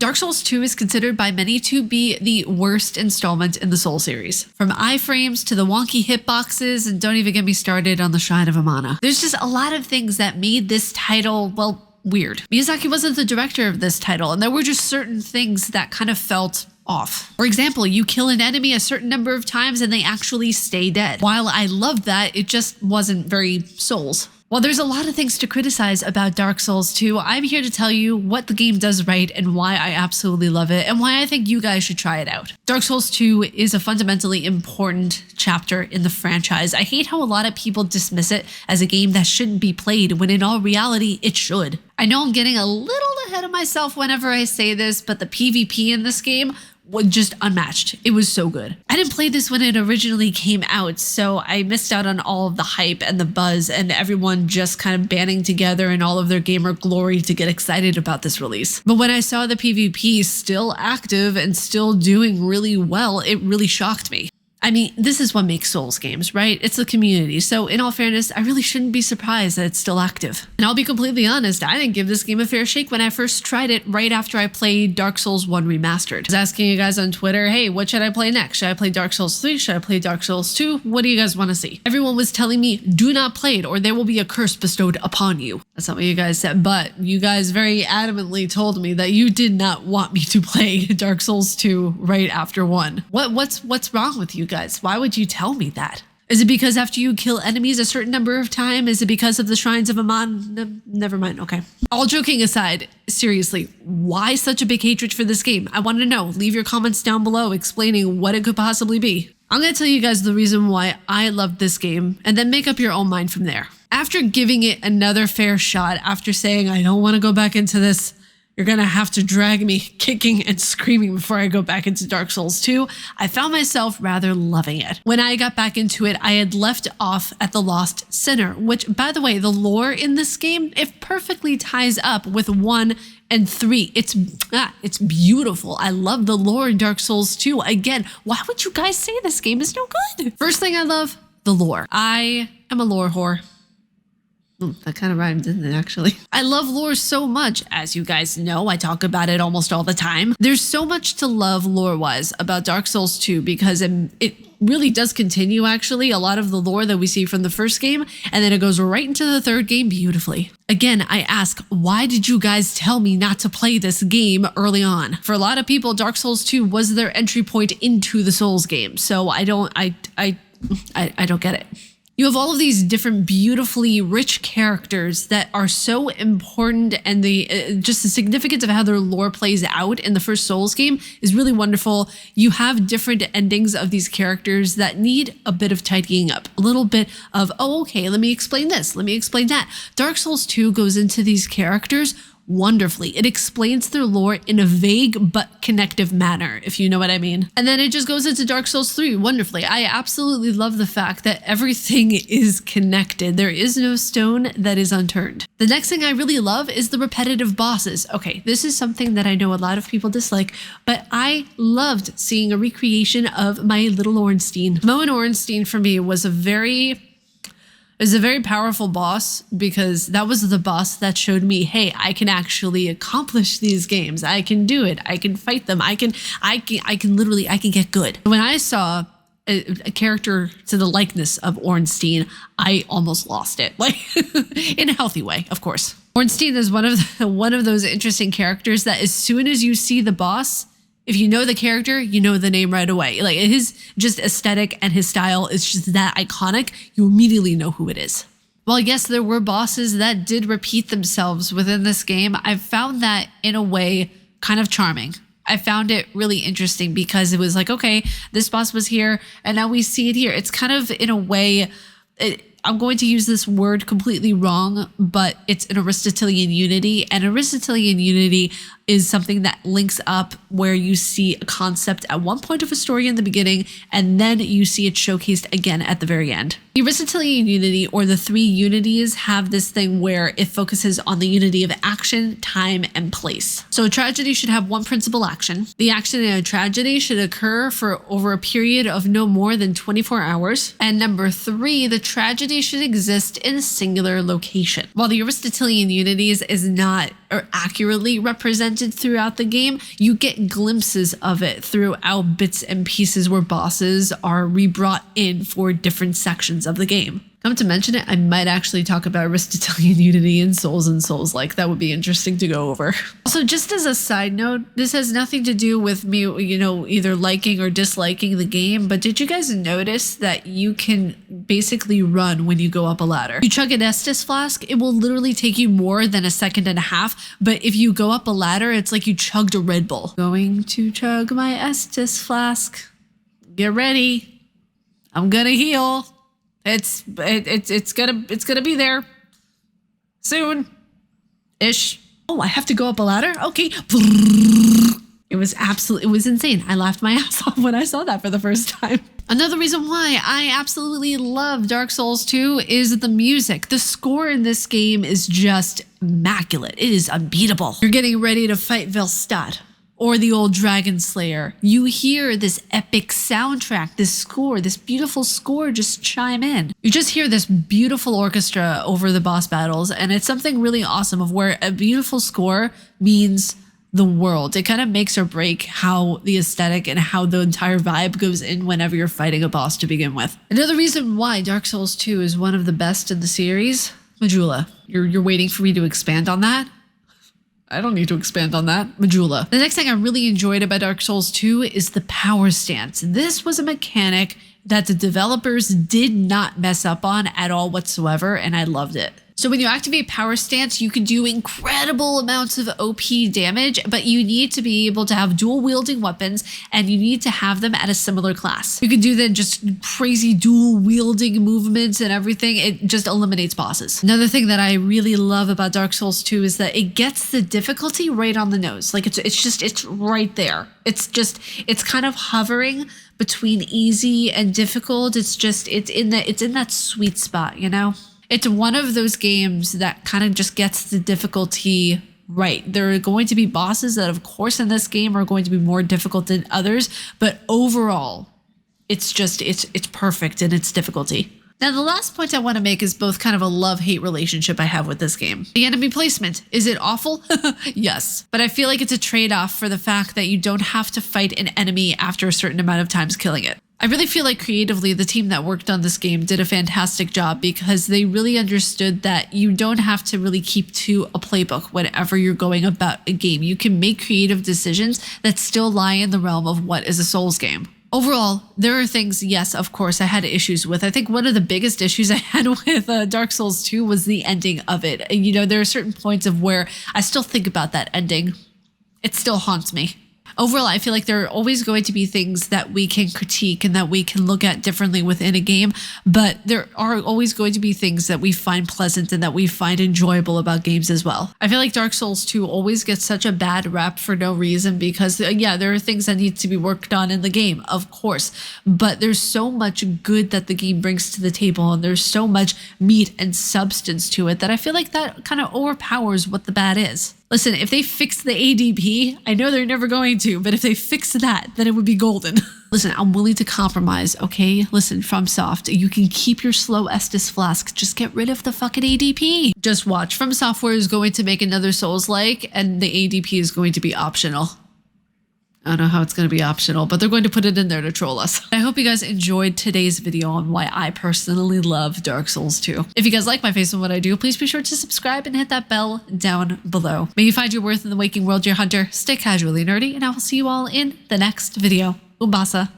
Dark Souls 2 is considered by many to be the worst installment in the Soul series. From iframes to the wonky hitboxes, and don't even get me started on the Shrine of Amana. There's just a lot of things that made this title, well, weird. Miyazaki wasn't the director of this title, and there were just certain things that kind of felt off. For example, you kill an enemy a certain number of times and they actually stay dead. While I loved that, it just wasn't very Souls. While there's a lot of things to criticize about Dark Souls 2, I'm here to tell you what the game does right and why I absolutely love it and why I think you guys should try it out. Dark Souls 2 is a fundamentally important chapter in the franchise. I hate how a lot of people dismiss it as a game that shouldn't be played when in all reality it should. I know I'm getting a little ahead of myself whenever I say this, but the PvP in this game was just unmatched. It was so good. I didn't play this when it originally came out, so I missed out on all of the hype and the buzz and everyone just kind of banding together in all of their gamer glory to get excited about this release. But when I saw the PvP still active and still doing really well, it really shocked me. I mean, this is what makes Souls games, right? It's the community. So in all fairness, I really shouldn't be surprised that it's still active. And I'll be completely honest, I didn't give this game a fair shake when I first tried it right after I played Dark Souls 1 Remastered. I was asking you guys on Twitter, hey, what should I play next? Should I play Dark Souls 3? Should I play Dark Souls 2? What do you guys want to see? Everyone was telling me, do not play it or there will be a curse bestowed upon you. That's not what you guys said, but you guys very adamantly told me that you did not want me to play Dark Souls 2 right after 1. What's wrong with you guys? Why would you tell me that? Is it because after you kill enemies a certain number of times? Is it because of the Shrines of Aman? Never mind. Okay. All joking aside, seriously, why such a big hatred for this game? I want to know. Leave your comments down below explaining what it could possibly be. I'm going to tell you guys the reason why I love this game and then make up your own mind from there. After giving it another fair shot, after saying I don't want to go back into this, you're gonna have to drag me kicking and screaming before I go back into Dark Souls 2, I found myself rather loving it. When I got back into it, I had left off at the Lost Sinner, which, by the way, the lore in this game, it perfectly ties up with 1 and 3. It's beautiful. I love the lore in Dark Souls 2. Again, why would you guys say this game is no good? First thing I love, the lore. I am a lore whore. That kind of rhymed, didn't it, actually? I love lore so much. As you guys know, I talk about it almost all the time. There's so much to love lore-wise about Dark Souls 2 because it really does continue, actually, a lot of the lore that we see from the first game, and then it goes right into the third game beautifully. Again, I ask, why did you guys tell me not to play this game early on? For a lot of people, Dark Souls 2 was their entry point into the Souls game, so I don't get it. You have all of these different beautifully rich characters that are so important, and just the significance of how their lore plays out in the first Souls game is really wonderful. You have different endings of these characters that need a bit of tidying up, a little bit of, oh, okay, let me explain this, let me explain that. Dark Souls 2 goes into these characters wonderfully. It explains their lore in a vague but connective manner, if you know what I mean. And then it just goes into Dark Souls 3 wonderfully. I absolutely love the fact that everything is connected. There is no stone that is unturned. The next thing I really love is the repetitive bosses. Okay, this is something that I know a lot of people dislike, but I loved seeing a recreation of my little Ornstein. Moen Ornstein for me was a very powerful boss because that was the boss that showed me, hey, I can actually accomplish these games. I can do it. I can fight them. I can get good. When I saw a character to the likeness of Ornstein, I almost lost it, like in a healthy way, of course. Ornstein is one of those interesting characters that as soon as you see the boss, if you know the character, you know the name right away. Like his just aesthetic and his style is just that iconic. You immediately know who it is. While yes, there were bosses that did repeat themselves within this game, I've found that in a way kind of charming. I found it really interesting because it was like, okay, this boss was here and now we see it here. It's kind of in a way, I'm going to use this word completely wrong, but it's an Aristotelian unity, and Aristotelian unity is something that links up where you see a concept at one point of a story in the beginning, and then you see it showcased again at the very end. The Aristotelian unity, or the 3 unities, have this thing where it focuses on the unity of action, time, and place. So a tragedy should have one principal action. The action in a tragedy should occur for over a period of no more than 24 hours. And number 3, the tragedy should exist in a singular location. While the Aristotelian unities is not are accurately represented throughout the game. You get glimpses of it throughout bits and pieces where bosses are rebrought in for different sections of the game. Come to mention it, I might actually talk about Aristotelian unity in Souls and Souls-like. That would be interesting to go over. Also, just as a side note, this has nothing to do with me, either liking or disliking the game, but did you guys notice that you can basically run when you go up a ladder? You chug an Estus flask, it will literally take you more than a second and a half, but if you go up a ladder, it's like you chugged a Red Bull. Going to chug my Estus flask. Get ready. I'm gonna heal. It's gonna be there soon ish. Oh, I have to go up a ladder. Okay. It was insane. I laughed my ass off when I saw that for the first time. Another reason why I absolutely love Dark Souls 2 is the music. The score in this game is just immaculate. It is unbeatable. You're getting ready to fight Velstadt or the old Dragon Slayer. You hear this epic soundtrack, this score, this beautiful score just chime in. You just hear this beautiful orchestra over the boss battles, and it's something really awesome of where a beautiful score means the world. It kind of makes or break how the aesthetic and how the entire vibe goes in whenever you're fighting a boss to begin with. Another reason why Dark Souls 2 is one of the best in the series, Majula. You're waiting for me to expand on that? I don't need to expand on that. Majula. The next thing I really enjoyed about Dark Souls 2 is the power stance. This was a mechanic that the developers did not mess up on at all whatsoever, and I loved it. So when you activate power stance, you can do incredible amounts of OP damage, but you need to be able to have dual wielding weapons, and you need to have them at a similar class. You can do then just crazy dual wielding movements and everything. It just eliminates bosses. Another thing that I really love about Dark Souls 2 is that it gets the difficulty right on the nose. Like it's right there. It's kind of hovering between easy and difficult. It's in that sweet spot, you know? It's one of those games that kind of just gets the difficulty right. There are going to be bosses that, of course, in this game are going to be more difficult than others, but overall, it's perfect in its difficulty. Now, the last point I want to make is both kind of a love-hate relationship I have with this game. The enemy placement. Is it awful? Yes. But I feel like it's a trade-off for the fact that you don't have to fight an enemy after a certain amount of times killing it. I really feel like creatively, the team that worked on this game did a fantastic job because they really understood that you don't have to really keep to a playbook whenever you're going about a game. You can make creative decisions that still lie in the realm of what is a Souls game. Overall, there are things, yes, of course, I had issues with. I think one of the biggest issues I had with Dark Souls 2 was the ending of it. And, there are certain points of where I still think about that ending. It still haunts me. Overall, I feel like there are always going to be things that we can critique and that we can look at differently within a game, but there are always going to be things that we find pleasant and that we find enjoyable about games as well. I feel like Dark Souls 2 always gets such a bad rap for no reason because, yeah, there are things that need to be worked on in the game, of course, but there's so much good that the game brings to the table and there's so much meat and substance to it that I feel like that kind of overpowers what the bad is. Listen, if they fix the ADP, I know they're never going to, but if they fix that, then it would be golden. Listen, I'm willing to compromise, okay? Listen, FromSoft, you can keep your slow Estus flask. Just get rid of the fucking ADP. Just watch. FromSoftware is going to make another Souls-like, and the ADP is going to be optional. I don't know how it's going to be optional, but they're going to put it in there to troll us. I hope you guys enjoyed today's video on why I personally love Dark Souls 2. If you guys like my face and what I do, please be sure to subscribe and hit that bell down below. May you find your worth in the waking world, dear hunter. Stay casually nerdy, and I will see you all in the next video. Umbasa.